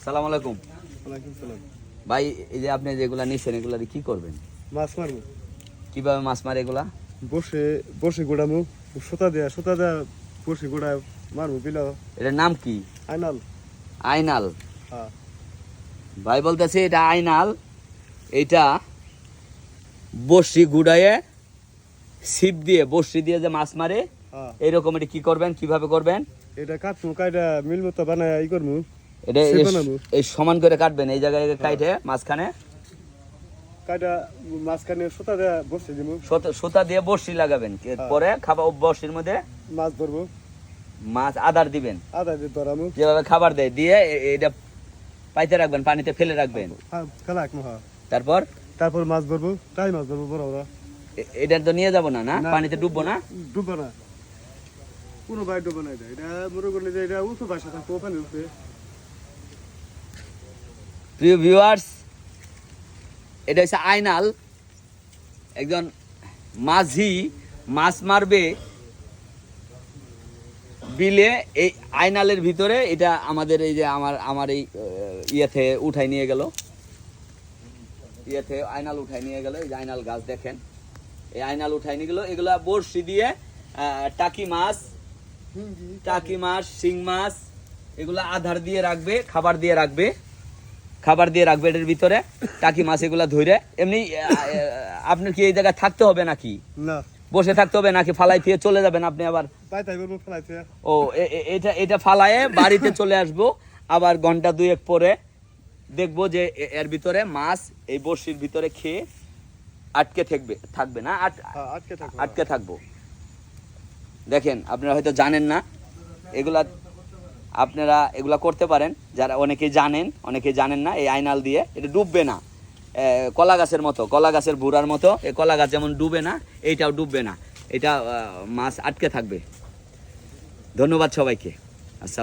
সালাম আলাইকুম। ওয়ালাইকুম সালাম। ভাই এই যে আপনি যেগুলা নিছেন এগুলা দিয়ে কি করবেন? মাছ মারবো। কিভাবে মাছ মারে এগুলা? বসে বসে গোড়ামু, সুতা দেয়া বসে গোড়া মারবো বিলা। এটার নাম কি? আইনাল। আইনাল। হ্যাঁ ভাই বলতেছে এটা আইনাল। এইটা বড়শি গুড়ায়ে ছিপ দিয়ে বড়শি দিয়ে যে মাছ মারে হ্যাঁ। এইরকম। এটা কি করবেন, কিভাবে করবেন? এটা কাটমু, কাইটা মিল মতো বানায় ই করমু। এটা ছিপ বানাবো। এই সমান করে কাটবেন, এই জায়গায় কাটে মাঝখানে কাইটা মাঝখানে সুতা দেয়া বসে দিমু। সুতা দিয়ে বড়শি লাগাবেন। পরে খাবার বড়শির মধ্যে মাছ ধরবো, মাছ আদার দিবেন, আদা দিয়ে ধরামু। যেভাবে খাবার দেয় দিয়ে এটা পাইতে রাখবেন, পানিতে ফেলে রাখবেন। হ্যাঁ খেলা একমু। হ্যাঁ তারপর তারপর মাছ ধরবো, তাই মাছ ধরবো বড় বড়। এটা তো নিয়ে যাবো না, না পানিতে ডুববো না? ডুববো না, কোনো ভাই ডুববো না। এটা মনে করলে যে এটা উঁচু বাসা থাকবো, পানি উঠবে। প্রিয় ভিউয়ার্স, এটা হচ্ছে আইনাল। একজন মাঝি মাছ মারবে বিলে, এই আইনালের ভিতরে। এটা আমাদের এই যে আমার এই ইয়েতে উঠাই নিয়ে গেল, ইয়েতে আইনাল উঠাই নিয়ে গেল। এই যে আইনাল গাছ দেখেন, এই আইনাল উঠাই নিয়ে গেল। এগুলা বড়শি দিয়ে টাকি মাছ, শিং মাছ এগুলা আধার দিয়ে রাখবে, খাবার দিয়ে রাখবে এটার ভিতরে। টাকি মাছ এগুলা ধরে এমনি। আপনার কি এই জায়গায় থাকতে হবে নাকি? না, বসে থাকতে হবে নাকি ফালাই দিয়ে চলে যাবেন আপনি আবার? ও এটা ফালায়ে বাড়িতে চলে আসবো। আবার ঘন্টা দুয়েক পরে দেখবো যে এর ভিতরে মাছ এই বড়শির ভিতরে খেয়ে আটকে থাকবে না, আটকে থাকবো। দেখেন, আপনারা হয়তো জানেন না এগুলা, আপনারা এগুলা করতে পারেন যারা অনেকেই জানেন না। এই আইনাল দিয়ে এটা ডুববে না, কলা গাছের মতো, কলা গাছের বুড়ার মতো। এই কলা গাছ যেমন ডুবে না, এইটাও ডুববে না। এটা মাছ আটকে থাকবে। ধন্যবাদ সবাইকে। আচ্ছা।